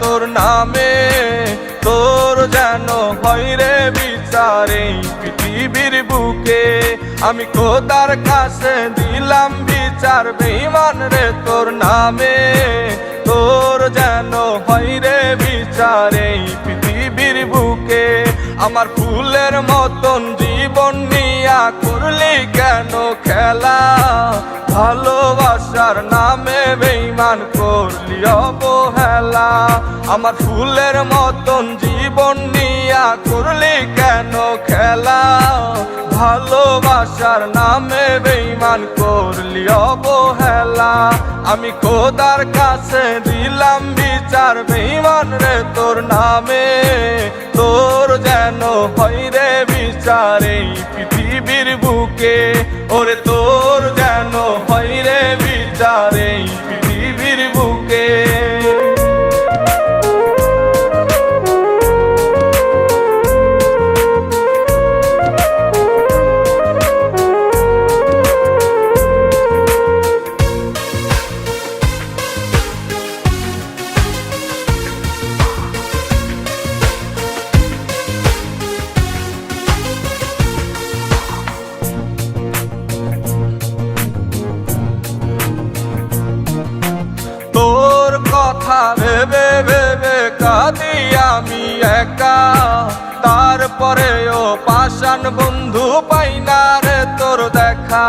তোর নামে, তোর যেন হয় রে বিচার এই পৃথিবীর বুকে। আমি খোদার কাছে দিলাম বিচার বেঈমান রে তোর নামে, তোর যেন হয় রে বিচার এই পৃথিবীর বুকে। আমার ফুলের মতন জীবন নিয়া করলি কেন খেলা, ভালোবাসার নামে বেঈমান করলি অবহেলা। আমার ফুলের মতন জীবন নিয়া করলি কেন খেলা, ভালোবাসার নামে বেঈমান করলি অবহেলা। আমি খোদার কাছে দিলাম বিচার বেঈমান রে তোর নামে, তোর যেন হয় রে বিচার এই পৃথিবীর বুকে। ওরে তোর যেন হয় রে বিচার এই পৃথিবীর বুকে। তোর কথা ভেবে ভেবে কাঁদি আমি একা, তারপরেও পাষাণ বন্ধু পাই না রে তোর দেখা।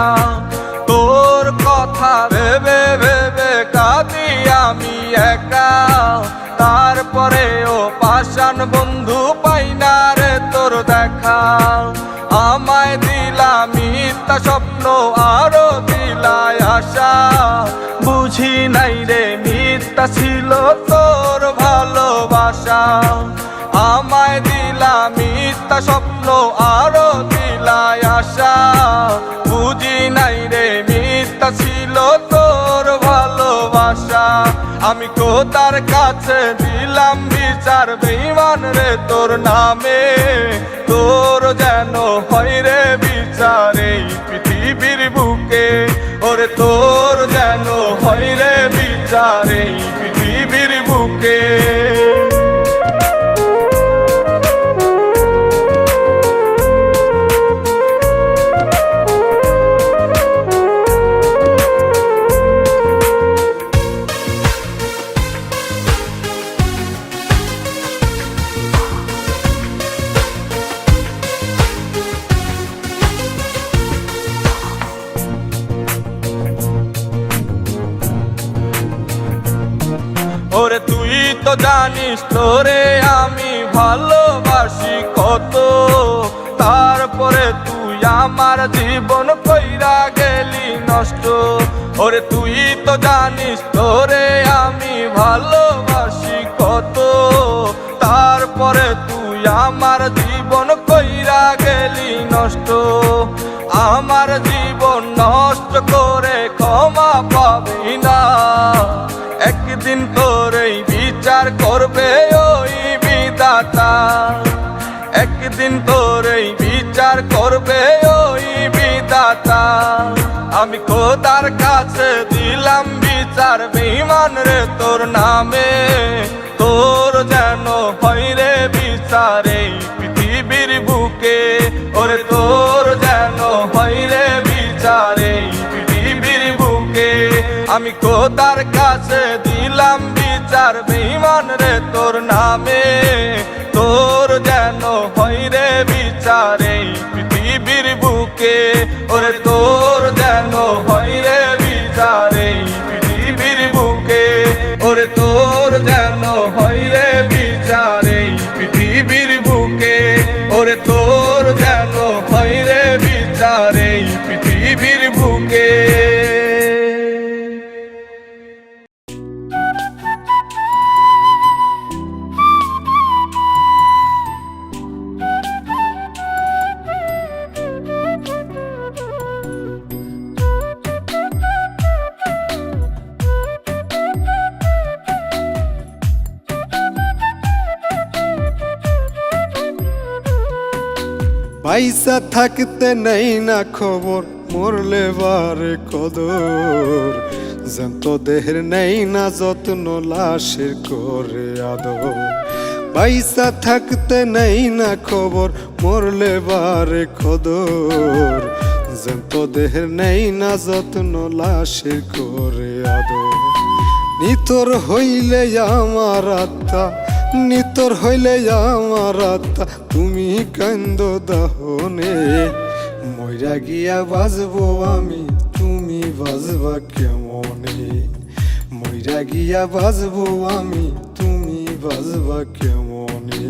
তোর কথা ভেবে ভেবে কাঁদি আমি একা, তারপরেও পাষাণ বন্ধু পাই না রে তোর দেখা। আমায় দিলা মিথ্যা স্বপ্ন আরো দিলাই আশা, বুঝি নাই রে মিথ্যা ছিল তোর ভালোবাসা। আমায় দিলা মিথ্যা স্বপ্ন আরো দিলাই আশা, বুঝি নাই রে মিথ্যা ছিল তোর ভালোবাসা। আমি খোদার কাছে দিলাম বিচার বেঈমান রে তোর নামে, তোর যেন হয় রে বিচার এই পৃথিবীর বুকে। ওরে তোর যেন হয় রে বিচার এই পৃথিবীর বুকে। ওরে তুই তো জানিস তোরে আমি ভালোবাসি কত, তারপরে তুই আমার জীবন কইরা গেলি নষ্ট। ওরে তুই তো জানিস তোরে আমি ভালোবাসি কত, তারপরে তুই আমার জীবন কইরা গেলি নষ্ট। আমার জীবন নষ্ট করে ক্ষমা পাবি না, একদিন তোরই বিচার করবে ওই বিধাতা। একদিন তোরই বিচার করবে ওই বিধাতা। আমি খোদার কাছে দিলাম বিচার বেঈমান রে তোর নামে, তোর যেন হয় রে বিচার এই পৃথিবীর বুকে। ওরে তোর যেন হয় রে বিচার এই পৃথিবীর বুকে। আমি খোদার কাছে দিলাম বিচার বেঈমান রে তোর নামে, তোর যেন হয় রে বিচার এই পৃথিবীর বুকে। ওরে তোর যেন হয় রে বিচার এই পৃথিবীর বুকে। ওরে তোর যেন হয় রে বিচার এই পৃথিবীর বুকে। ওরে তোর যেন হয় রে বিচার এই পৃথিবীর বুকে। পয়সা থাকতে নেই না খবর, মরলে বারে কদর। জ্যান্ত দেহের নেই না যত্ন লাশের করে আদর পয়সা থাকতে নেই না খবর মরলে বারে কদর জ্যান্ত দেহের নেই না যত্ন লাশের করে আদর নিতর হইলে আমার আত্মা নিতর হইলে আমার আত্মা তুমি কান্দ দাহনে মইরা গিয়া বাজবো আমি তুমি বাজবা কেমনে মইরা গিয়া বাজবো আমি তুমি বাজবা কেমনে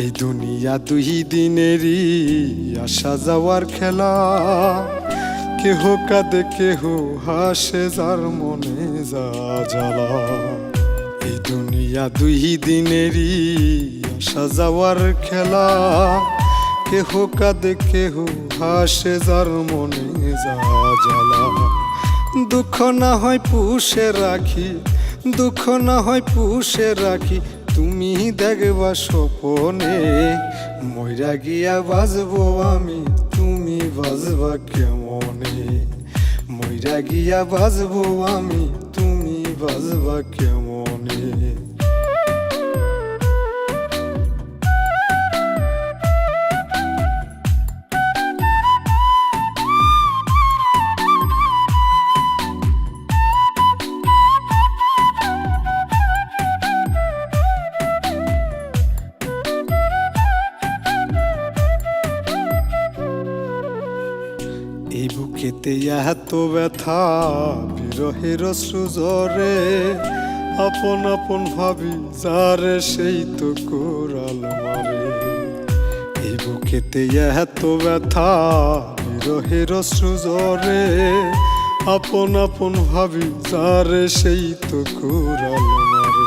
এই দুনিয়া দুই দিনেরই আসা যাওয়ার খেলা কেহ কাঁদে কেহ হাসে যার মনে যা জ্বালা এই দুনিয়া দুই দিনেরই আসা যাওয়ার খেলা কেহ কাঁদে কেহ হাসে যার মনে যা জ্বালা দুঃখ না হয় পুষে রাখি দুঃখ না হয় পুষে রাখি তুমি দেখবা স্বপনে মইরা গিয়া বাজবো আমি তুমি বাজবা কেমনে মইরা গিয়া বাজবো আমি তুমি বাজবা কেমনে এই বুকেতে এত ব্যথা বিরহের সুজরে আপন আপন ভাবি যারে সেই তো কোরাল মারে এই বুকেতে এত ব্যথা বিরহের সুজরে আপন আপন ভাবি যারে সেই তো কোরাল মারে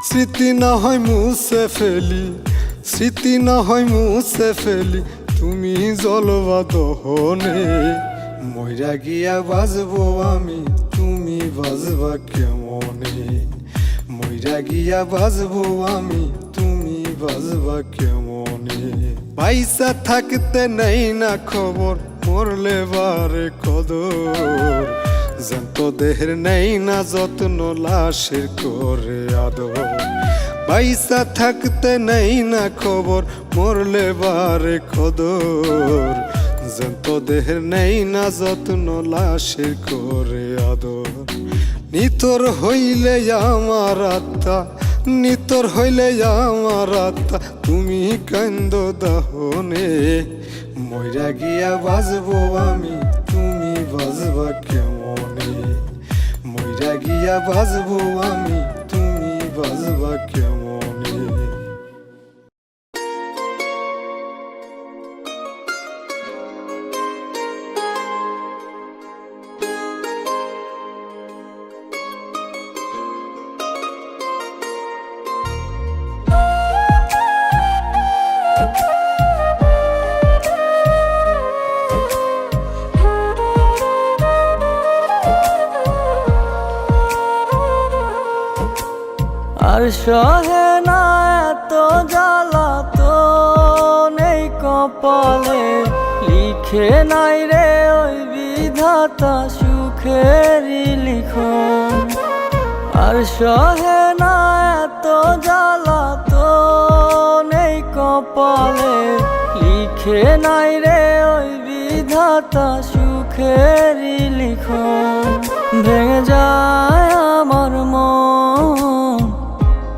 স্মৃতি না হয় মুছে ফেলি স্মৃতি না হয় মুছে ফেলি তুমি জলবা দহনে মইরা গিয়া বাজবো আমি তুমি বাজবা কেমনে মইরা গিয়া বাজবো আমি তুমি বাজবা কেমনে পয়সা থাকতে নেই না খবর মরলে বারে কদর জ্যান্ত দেহের নেই না যত্ন লাশের করে আদর পয়সা থাকতে নেই না খবর মরলে বারে কদর জ্যান্ত দেহের নেই না যত্ন লাশের করে আদর নিতর হইলে আমার আত্মা নিতর হইলে আমার আত্মা তুমি কান্দ দাহনে মইরা গিয়া বাজবো আমি তুমি বাজবা কেমনে মইরা গিয়া বাজবো আমি তুমি বাজবা কেমনে আর সহে না এত জ্বালা তো নেই কপালে লিখে নাই রে ওই বিধাতা সুখেরই লিখন আর সহে না এত জ্বালা তো নেই কপালে লিখে নাই রে ওই বিধাতা সুখেরই লিখন ভেঙে যায় আমার মন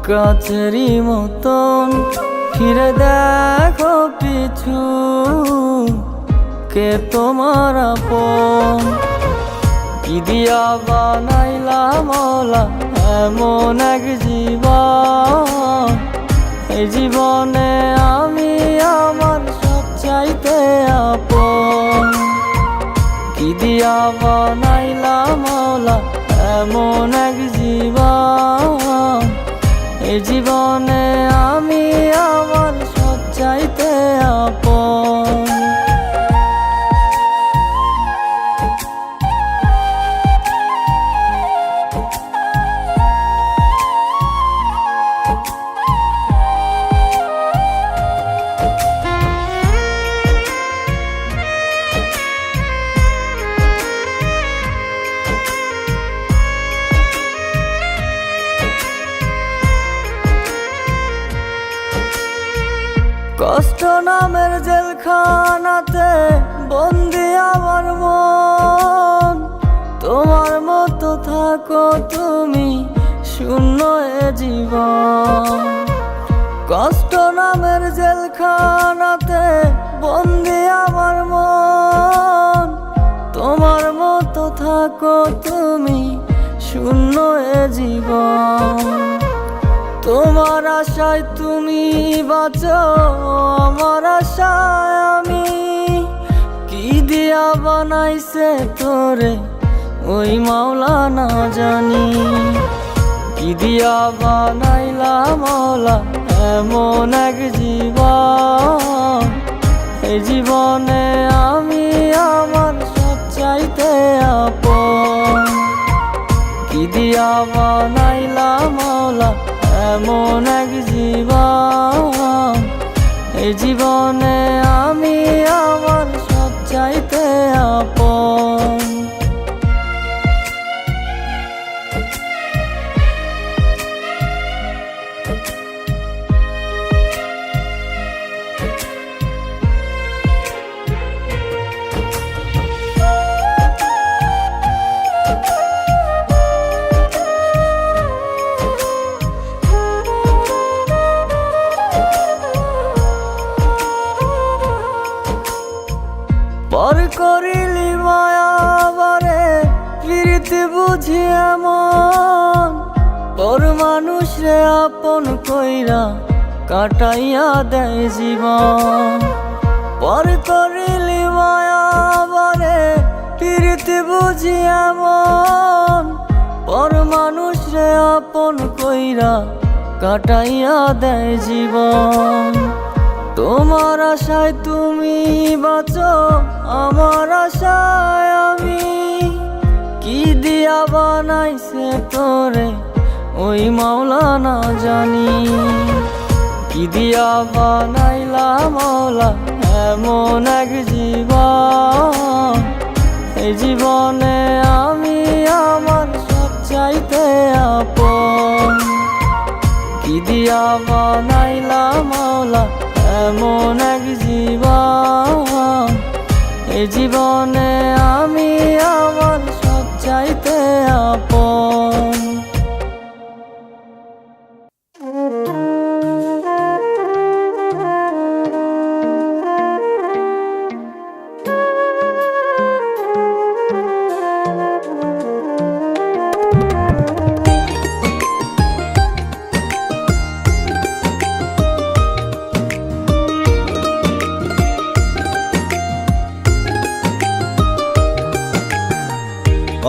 কাছেরই মতন ফিরে দেখো পিছু কে তোমার আপন কি দিয়া বানাইলা মৌলা এমন এক জীবন এই জীবনে আমি আমার সবচাইতে আপন কি দিয়া বানাইলা মৌলা এমন এক কষ্ট নামের জেলখানাতে বন্দি আমার মন, তোমার মতো থাকো তুমি শূন্য এ জীবন। কষ্ট নামের জেলখানাতে বন্দি আমার মন, তোমার মতো থাকো তুমি শূন্য এ জীবন। তোমার আশায় তুমি বাঁচো, আমার আশায় আমি, কি দিয়া বানাইছে তোরে ওই মাওলা না জানি। কি দিয়া বানাইলা মাওলা এমন এক জীবন, এই জীবনে আমি আমার সবচাইতে আপন। কি দিয়া বানাইলা মাওলা এমন এক জীবন, এই জীবনে আমি আমার সবচাইতে আপন। পর করিলি মায়া বারে প্রীতি বুঝি এমন, পর মানুষ রে আপন কইরা কাটাইয়া দেয় জীবন। পর করিলি মায়া বারে প্রীতি বুঝি এমন, পর মানুষ রে আপন কইরা কাটাইয়া দেয় জীবন। তোমার আশায় তুমি বাঁচো, আমার আশায় আমি, কি দিয়া বানাইছে তোরে ওই মাওলা না জানি। কি দিয়া বানাইলা মাওলা এমন এক জীবন, এই জীবনে আমি আমার সবচাইতে আপন। কি দিয়া বানাইলা মাওলা এমন এক জীবন, এই জীবনে আমি আমার সবচাইতে আপন।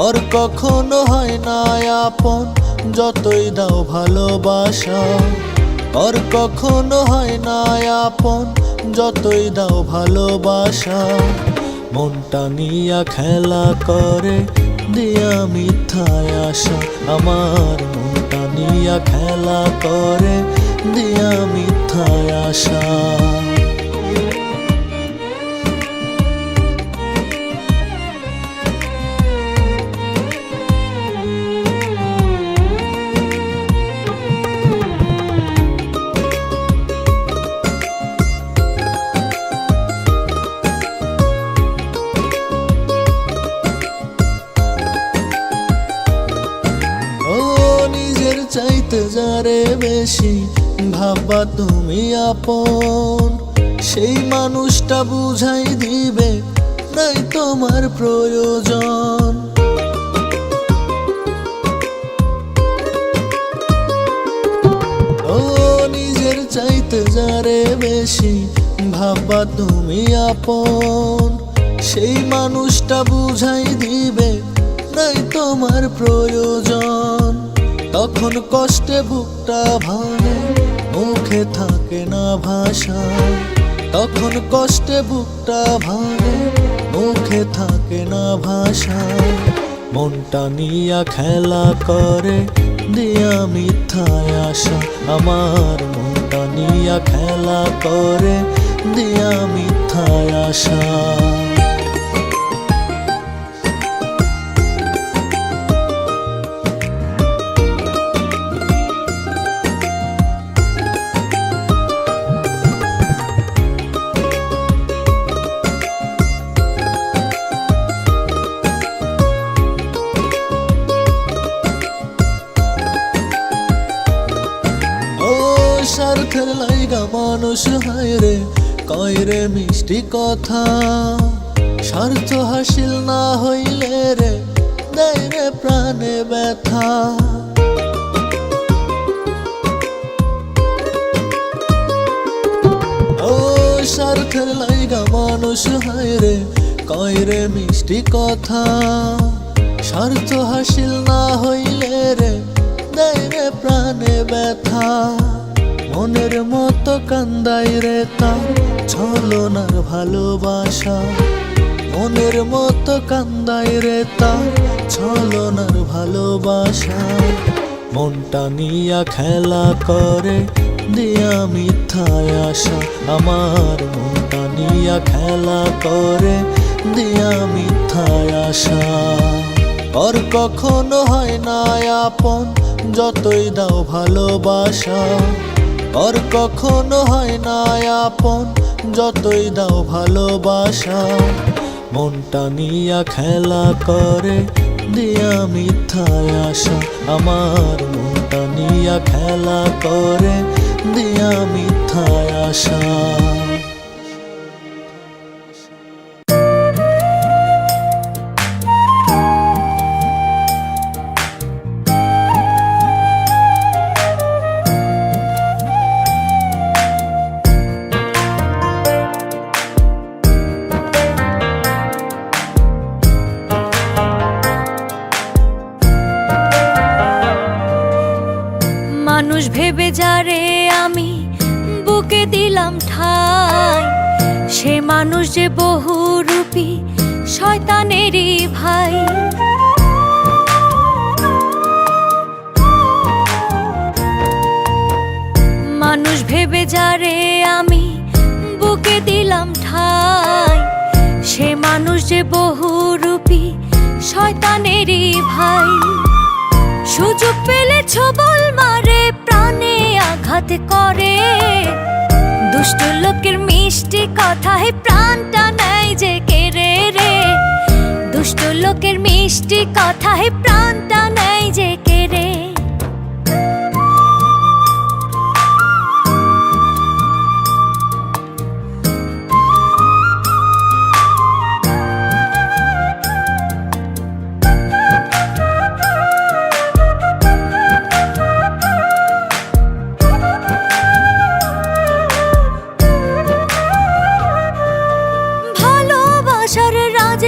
আর কখনো হয় না আপন যতই দাও ভালোবাসা, আর কখনো হয় না আপন যতই দাও ভালোবাসা। মনটা নিয়া খেলা করে দিয়া মিথ্যায় আশা, আমার মনটা নিয়া খেলা করে দিয়া মিথ্যায় আশা। চাইতে যারে বেশি ভাববা তুমি আপন, সেই মানুষটা বুঝাই দিবে নাই তোমার প্রয়োজন। ও নিজের চাইতে যারে বেশি ভাববা তুমি আপন, সেই মানুষটা বুঝাই দিবে নাই তোমার প্রয়োজন। তখন কষ্টে বুকটা ভাঙে মুখে থাকে না ভাষা, তখন কষ্টে বুকটা ভাঙে মুখে থাকে না ভাষা। মনটা নিয়া খেলা করে দিয়া মিথ্যায় আশা, আমার মনটা নিয়া খেলা করে দিয়া মিথ্যায় আশা। স্বার্থের লাইগা মানুষ হায় রে কয় রে মিষ্টি কথা, স্বার্থ হাসিল না হইলে রে দেয় রে প্রাণে ব্যথা। ও স্বার্থের লাইগা মানুষ হায় রে কয় রে মিষ্টি কথা, স্বার্থ হাসিল না হইলে রে দেয় রে প্রাণে ব্যথা। মনের মতো কান্দাই রে তার ছলনার ভালোবাসা, মনের মতো কান্দাই রে তার ছলনার ভালোবাসা। মনটা নিয়া খেলা করে দিয়া মিথ্যায় আশা, আমার মনটা নিয়া খেলা করে দিয়া মিথ্যায় আশা। আর কখনো হয় না আপন যতই দাও ভালোবাসা, আর কখনো হয় না আপন যতই দাও ভালোবাসা। মনটা নিয়া খেলা করে দিয়া মিথ্যায় আশা, আমার মনটা নিয়া খেলা করে দিয়া মিথ্যায় আশা। মানুষ ভেবে যারে আমি বুকে দিলাম ঠাই, সে মানুষ যে বহুরূপী শয়তানেরই ভাই। মানুষ ভেবে যারে আমি বুকে দিলাম ঠাই, সে মানুষ যে বহুরূপী শয়তানেরই ভাই। সুযোগ পেলে ছবল মারে প্রাণে আঘাত করে, দুষ্ট লোকের মিষ্টি কথায় প্রাণটা নেয় যে কেড়ে রে, দুষ্ট লোকের মিষ্টি কথায় প্রাণটা নেয় যে কেড়ে।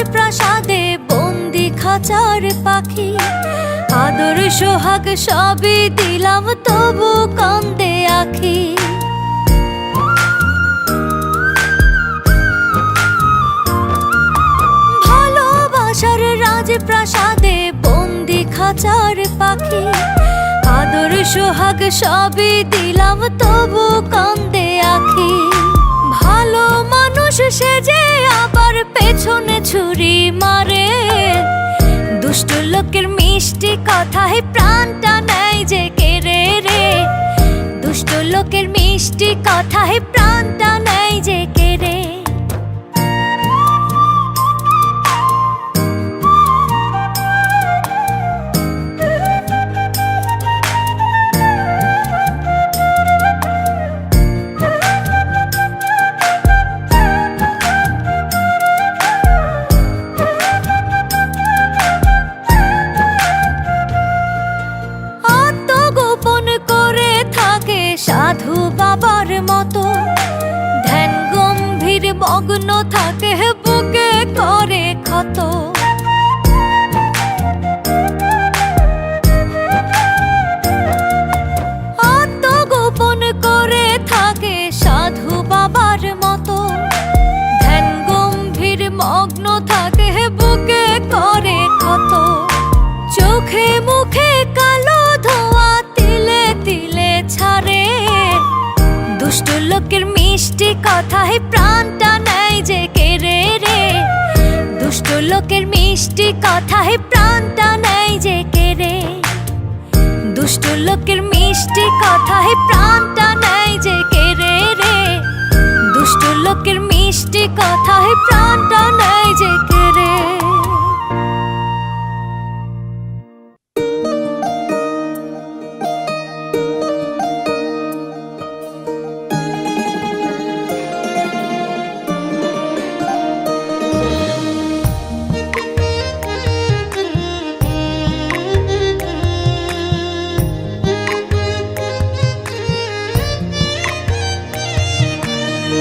প্রাসাদে বন্দি খাঁচার পাখি, আদর সোহাগ সবই দিলাম তবু কান্দে আখি। ভালোবাসার রাজপ্রাসাদে বন্দি খাঁচার পাখি, আদর সোহাগ সবই দিলাম তবু কান্দে আখি। ভালো মানুষ সেজে আবার পেছনে ছুরি মারে, দুষ্ট লোকের মিষ্টি কথায় প্রাণটা নেয় যে কেড়ে রে, দুষ্ট লোকের মিষ্টি কথায় প্রাণটা নেয় যে কেড়ে। সাধু বাবার মতো ধ্যান গম্ভীর মগ্ন থাকে, বুকে করে ক্ষত। আত্মগোপন করে থাকে সাধু বাবার মতো, ধ্যান গম্ভীর মগ্ন থাকে, বুকে করে ক্ষত। চোখে মুখে কালো ধোয়া তিলে তিলে ছাড়ে, দুষ্ট লোকের মিষ্টি কথায় প্রাণটা নেয় যে কেড়ে রে, দুষ্ট লোকের মিষ্টি কথায় প্রাণটা নেয় যে কেড়ে, দুষ্ট লোকের মিষ্টি কথায় প্রাণটা নেয় যে কেড়ে রে, দুষ্ট লোকের মিষ্টি কথায় প্রাণটা নেয় যে কেড়ে।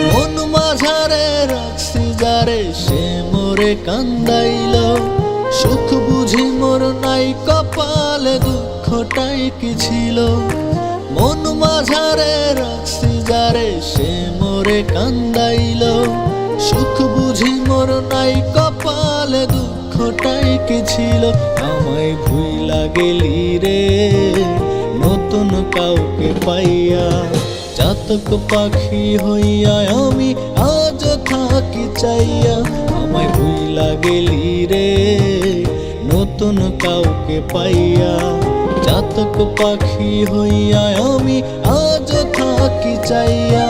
মন মাঝারে রাখছি যারে সে মোরে কান্দাইল সুখ বুঝি মোর নাই কপালে দুঃখটাই কি ছিল মন মাঝারে রাখছি যারে সে মোরে কান্দাইল সুখ বুঝি মোর নাই কপালে দুঃখটাই কি ছিল আমায় ভুইলা গেলি রে নতুন কাউকে পাইয়া চাতক পাখি হইয়া আমি আজ থাকি চাইয়া আমায় ভুইলা গেলি রে নতুন কাউকে পাইয়া চাতক পাখি হইয়া আমি আজ থাকি চাইয়া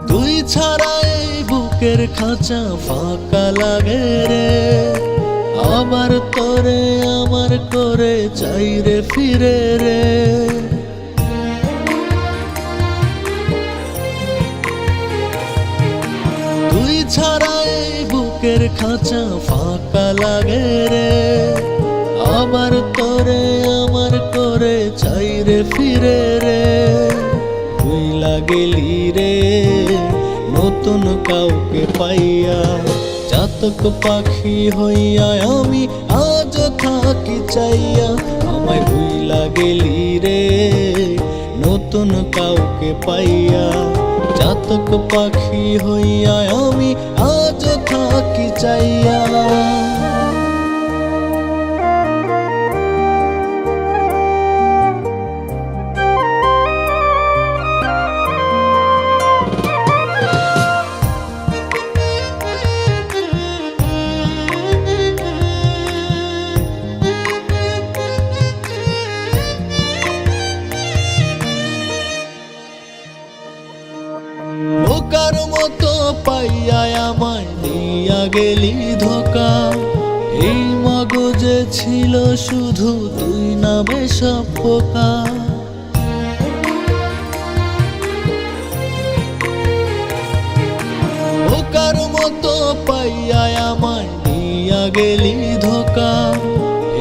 তুই ছাড়া এই বুকের খাঁচা ফাঁকা লাগে রে আবার তোরে আমার করে চাই রে ফিরে রে তুই ছাড়া এই বুকের খাঁচা ফাঁকা লাগে রে আবার তোরে আমার করে চাই রে ফিরে রে ভুইলা গেলি রে নতুন কাউকে পাইয়া চাতক পাখি হইয়া আমি আজ থাকি চাইয়া আমায় ভুইলা গেলি রে নতুন কাউকে পাইয়া চাতক পাখি হইয়া আমি আজ থাকি চাইয়া বোকার মতো পাইয়া আমায় দিয়া গেলি ধোকা এই মগজে ছিল শুধু তুই নামে সব পোকা বোকার মতো পাইয়া আমায় দিয়া গেলি ধোকা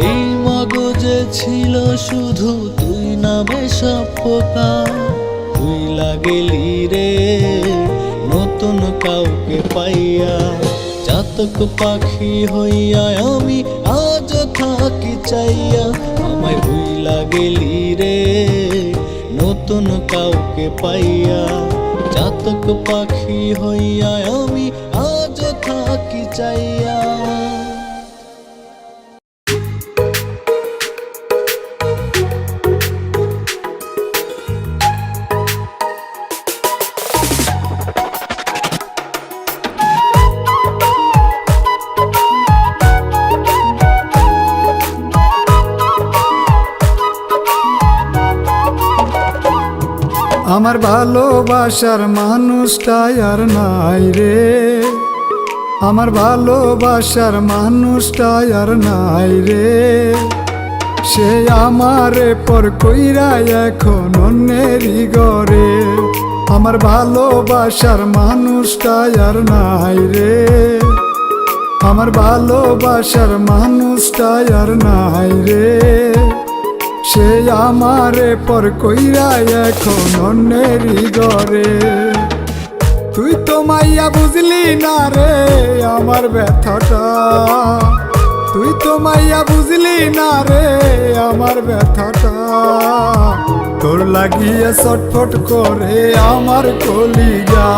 এই মগজে ছিল শুধু তুই নামে সব পোকা ভুইলা গেলি রে নতুন কাউকে পাইয়া চাতক পাখি হইয়া আমি আজ থাকি চাইয়া আমায় ভুইলা গেলি রে নতুন কাউকে পাইয়া চাতক পাখি হইয়া আমি আজ থাকি চাইয়া আমার ভালোবাসার মানুষটাই আর নাই রে আমার ভালোবাসার মানুষটাই আর নাই রে সে আমারে পর কইরা এখন অন্যেরই ঘরে আমার ভালোবাসার মানুষটাই আর নাই রে আমার ভালোবাসার মানুষটাই আর নাই রে সে আমারে পর কইরা এখন অন্যেরই ঘরে তুই তো মাইয়া বুঝলি না রে আমার ব্যথাটা তুই তো মাইয়া বুঝলি না রে আমার ব্যথাটা তোর লাগিয়ে ছটফট করে আমার কলিজা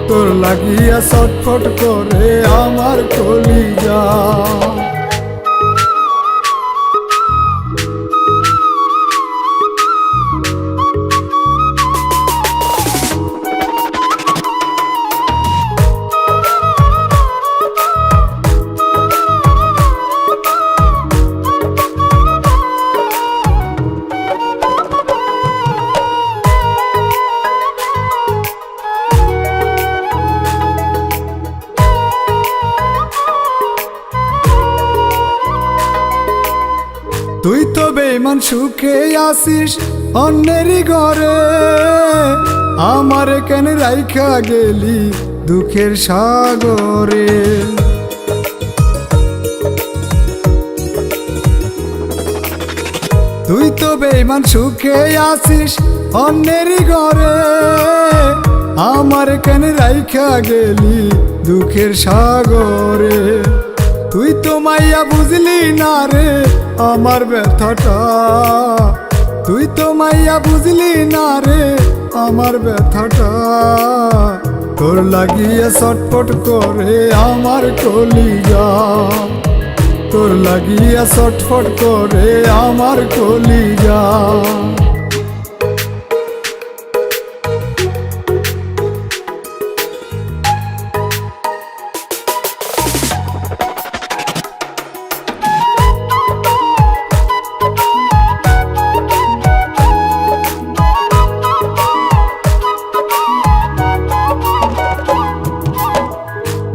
তোর লাগিয়ে ছটফট করে আমার কলিজা তো বেঈমান সুখে আসিস অন্যেরই ঘরে, আমার কেন রাইখা গেলি দুঃখের সাগরে। তুই তো বেঈমান সুখে আসিস অন্যেরই ঘরে, আমার কেন রাইখা গেলি দুঃখের সাগরে। তুই তো মাইয়া বুঝলি না রে আমার ব্যথাটা, তুই তো মাইয়া বুঝলি না রে আমার ব্যথাটা। তোর লাগিয়ে ছটফট করে আমার কলিজা, তোর লাগিয়া ছটফট করে আমার কলিজা।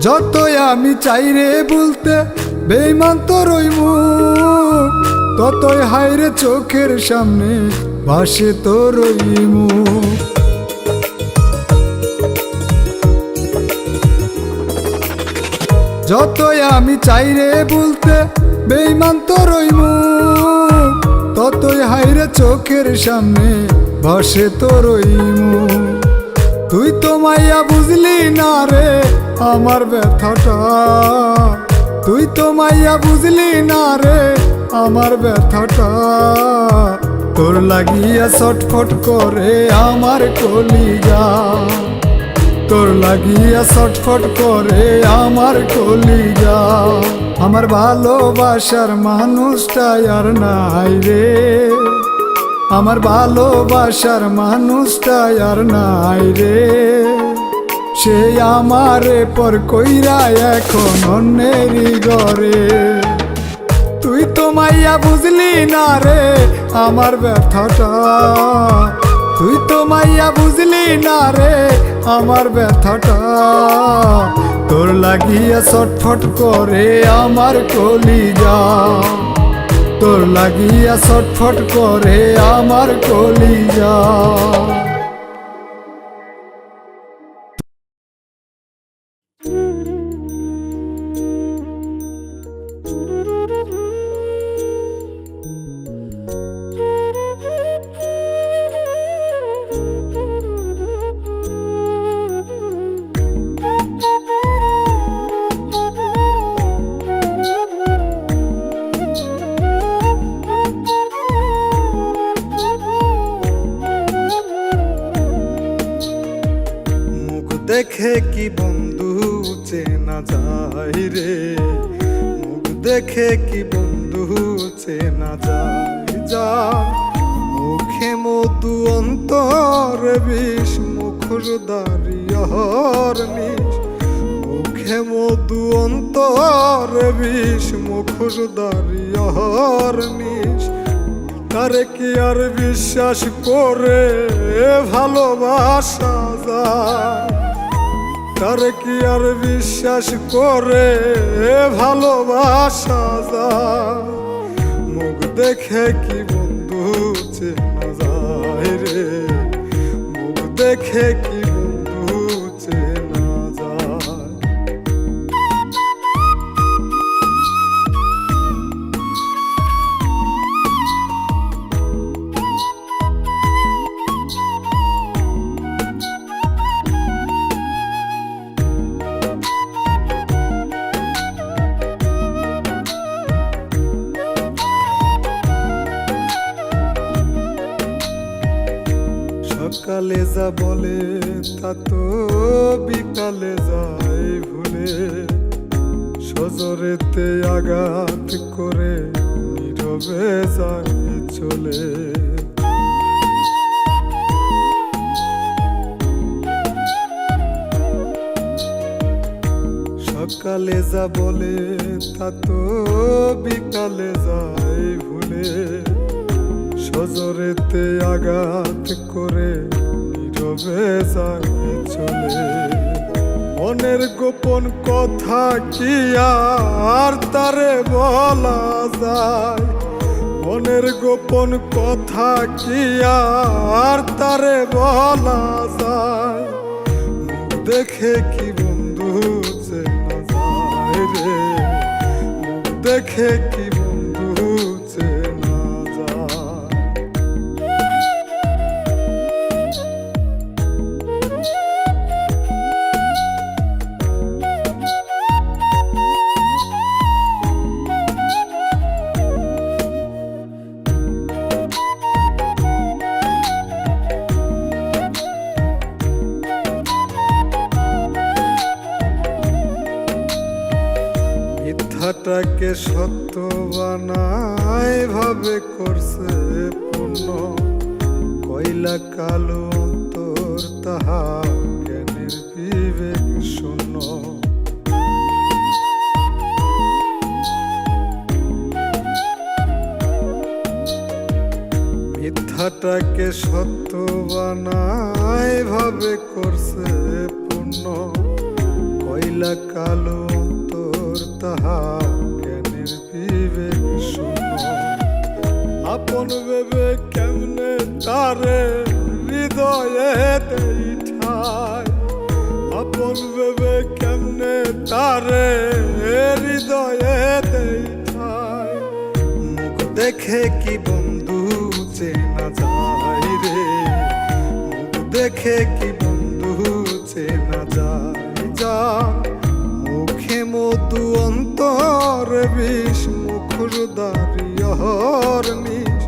যতই আমি চাই রে বলতে বেঈমান তোর ওই মুখ, ততই হায়রে চোখের সামনে ভাসে তোর ওই মুখ। যতই আমি চাই রে বলতে বেঈমান তোর ওই মুখ, ততই হায়রে চোখের সামনে ভাসে তোর ওই মুখ। তুই তো মাইয়া বুঝলি না রে আমার ব্যথাটা, তুই তো মাইয়া বুঝলি না রে আমার ব্যথাটা। তোর লাগিয়া ছটফট করে আমার কলিজা, তোর লাগিয়া ছটফট করে আমার কলিজা। আমার ভালোবাসার মানুষটা আর নাই রে, আমার ভালোবাসার মানুষটা আর নাই রে। সে আমারে পর কইরা এখন অন্যেরই ঘরে। তুই তো মাইয়া বুঝলি না রে আমার ব্যথাটা, তুই তো মাইয়া বুঝলি না রে আমার ব্যথাটা। তোর লাগিয়া ছটফট করে আমার কলিজা, তোর লাগিয়া ছটফট করে আমার কলিজা। দেখে কি বন্ধু চেনা যায় রে, মুখ দেখে কি বন্ধু চেনা যায়। যা মুখে মধু অন্তরে বিষ, মুখর দাঁড়িয়ার নিশ। মুখে মধু অন্তরে বিষ, মুখর দাঁড়িয়ার নিশ। তারে কি আর বিশ্বাস করে ভালোবাসা যায়, তারে কি আর বিশ্বাস করে ভালোবাসা যায়। মুখ দেখে কি বন্ধু চেনা যায় রে, মুখ দেখে কি বন্ধু চেনা যায়। সকালে যা বলে তা তো বিকালে যায় ভুলে। সজরেতে আঘাত করে নীরবে যায় চলে। সকালে যা বলে তা তো বিকালে যায় ভুলে। সজরেতে আঘাত করে নীরবে যায় চলে। মনের গোপন কথা কি আর তারে বলা যায়, মনের গোপন কথা কি আর তারে বলা যায়? মুখ দেখে কি বন্ধু চেনা যায় রে, মুখ দেখে কি বন্ধু চেনা যায়? মিথ্যাটাকে সত্য বানায় ভাবে করছে পূর্ণ, কয়লা কালো অন্তর তাহা জ্ঞানের বিবেক শূন্য। মিথ্যাটাকে সত্য বানায় ভাবে করছে পূর্ণ, কয়লা কালো অন্তর তাহা জ্ঞানের বিবেক শূন্য। আপন ভেবে কেমনে তারে হৃদয়ে দেই ঠাই, আপন ভেবে কেমনে তারে হৃদয়ে দেই ঠাই। মুখ দেখে কি বন্ধু চেনা যায় রে, মুখ দেখে কি বন্ধু চেনা যায়? যার মুখে মধু অন্তর বিষ, মুখর দারিয়র নিশ।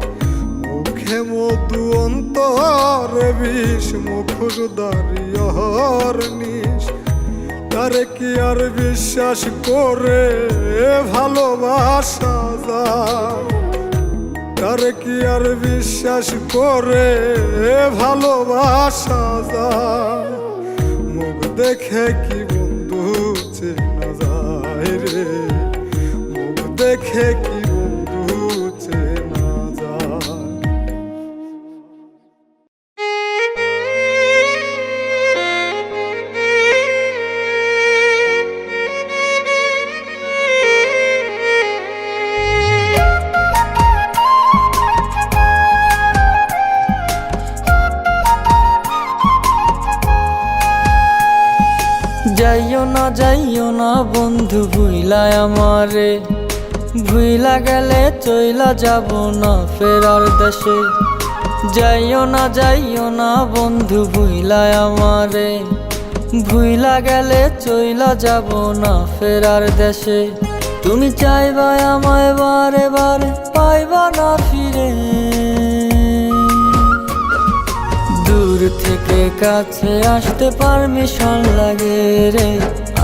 মুখে মধু অন্তর বিষ, মুখর দারিয়র নিশ। তারে কি আর বিশ্বাস করে ভালোবাসা যায়? তারে কি আর বিশ্বাস করে ভালোবাসা যায়? মুখ দেখে কি বন্ধু চেনা যায় রে, মুখ দেখে কি বন্ধু চেনা যায়? যাইও না বন্ধু ভুইলায় আমারে, ভুইলা গেলে চইলা যাব না ফেরার দেশে। যাইও না বন্ধু ভুইলায় আমারে, ভুইলা গেলে চইলা যাব না ফেরার দেশে। তুমি চাইবা আমায় বারে বারে, পাইবা না ফিরে। দূর থেকে কাছে আসতে পারমিশন লাগে রে,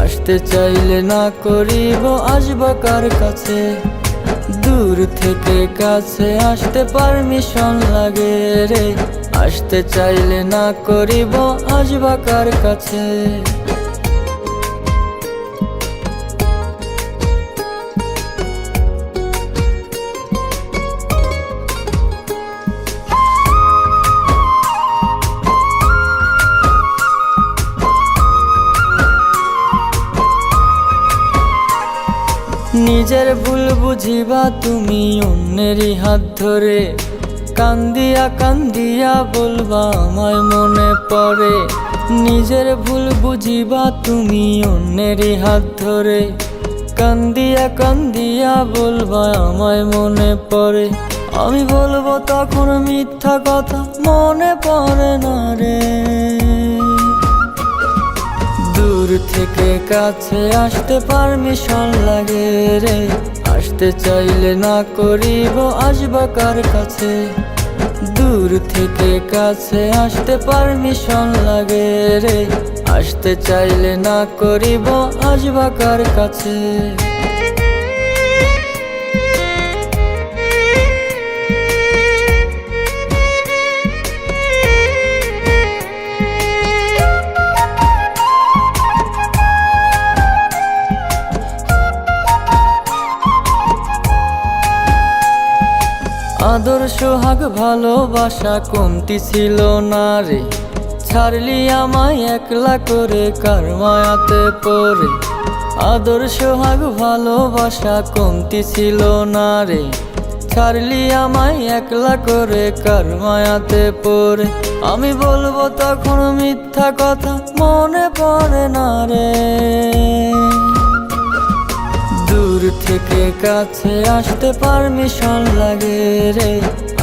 আসতে চাইলে না করিব আসবা কার কাছে। দূর থেকে কাছে আসতে পারমিশন লাগে রে, আসতে চাইলে না করিব আসবা কার কাছে। নিজের ভুল বুঝিবা তুমি অন্যেরই হাত ধরে, কান্দিয়া কান্দিয়া বলবা আমায় মনে পড়ে। নিজের ভুল বুঝিবা তুমি অন্যেরই হাত ধরে, কান্দিয়া কান্দিয়া বলবা আমায় মনে পড়ে। আমি বলবো তখন মিথ্যা কথা, মনে পড়ে না রে। দূর থেকে কাছে আসতে পারমিশন লাগে রে, আসতে চাইলে না করিব আসবা কার কাছে। দূর থেকে কাছে আসতে পারমিশন লাগে রে, আসতে চাইলে না করিব আসবা কার কাছে। আদর সোহাগ ভালোবাসা কমতি ছিল না রে, ছাড়লি আমায় একলা করে কার মায়াতে পড়ে। আদর সোহাগ ভালোবাসা কমতি ছিল না রে, ছাড়লি আমায় একলা করে কার মায়াতে পড়ে। আমি বলবো তখন মিথ্যা কথা, মনে পড়ে না রে। দূর থেকে কাছে আসতে পারমিশন লাগে রে,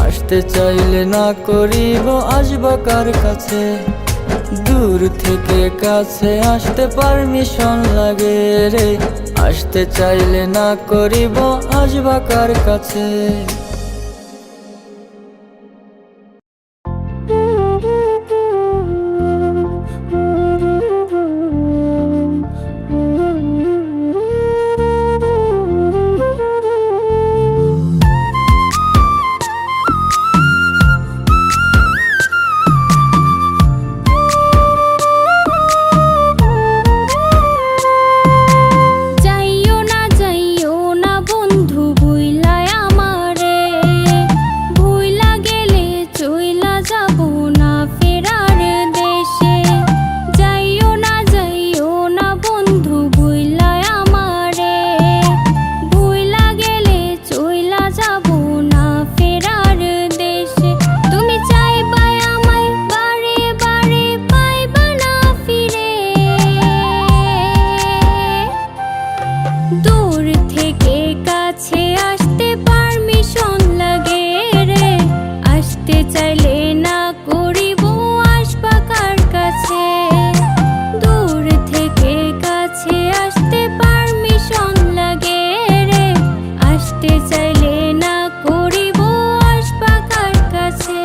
আসতে চাইলে না করিব আসবো কার কাছে। দূর থেকে কাছে আসতে পারমিশন লাগে রে, আসতে চাইলে না করিব আসবো কার কাছে। যাইও না বন্ধু ভুইলায় আমারে, ভুইলা গেলে চইলা যাব না ফেরার দেশে। যাইও না বন্ধু ভুইলায় আমারে, ভুইলা গেলে চইলা যাব না ফেরার দেশে। তুমি চাইবা আমায় বারে বারে, পাইবা না ফিরে। দূর থেকে কাছে আসতে পারমিশন লাগে রে, আসতে চাইলে না করিব আসবা কার কাছে। দূর থেকে কাছে আসতে পারমিশন লাগে রে, আসতে চাইলে না করিব আসবা কার কাছে।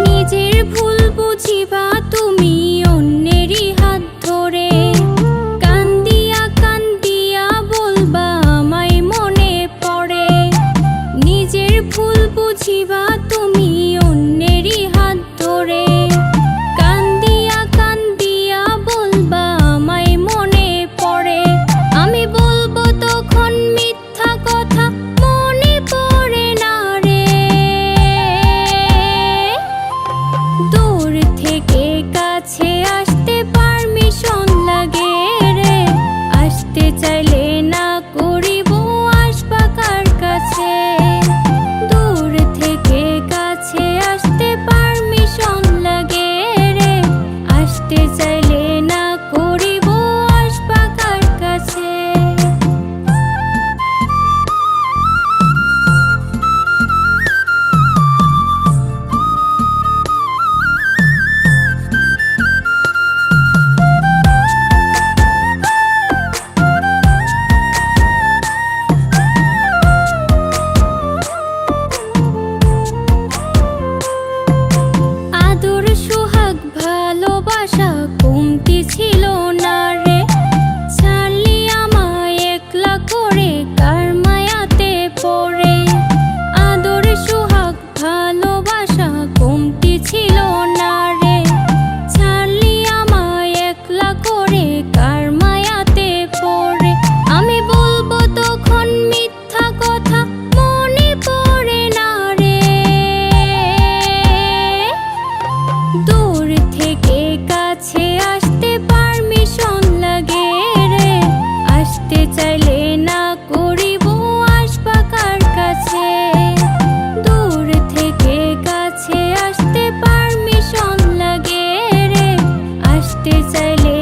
নিজের ভুল বুঝিবা তুমি অন্যেরই হাত ধরে, কান্দিয়া কান্দিয়া বলবা আমায় মনে পড়ে। নিজের ভুল বুঝিবা তুমি অন্যেরই হাত ধরে, কান্দিয়া কান্দিয়া বলবা আমায় মনে পড়ে। আমি বলবো তখন মিথ্যা কথা, মনে পড়ে না রে। দূর থেকে কাছে আসতে পারমিশন লাগে রে, আসতে চাইলে না করিব আসবা কার কাছে। দূর থেকে কাছে আসতে পারমিশন লাগে রে, আসতে চাইলে না করিব আসবা কার কাছে। আদর সোহাগ ভালোবাসা কমতি ছিল না রে, ছাড়লি আমায় একলা করে কার মায়াতে পড়ে। আদর সোহাগ ভালোবাসা কমতি ছিল না রে, ছাড়লি আমায় একলা করে কার মায়াতে পড়ে। আমি বলবো তখন মিথ্যা কথা, মনে পড়ে না রে। দূর থেকে কাছে আসতে পারমিশন লাগে রে, আসতে চাইলে না করিব আসবা কার কাছে। দূর থেকে কাছে আসতে পারমিশন লাগে রে, আসতে চাইলে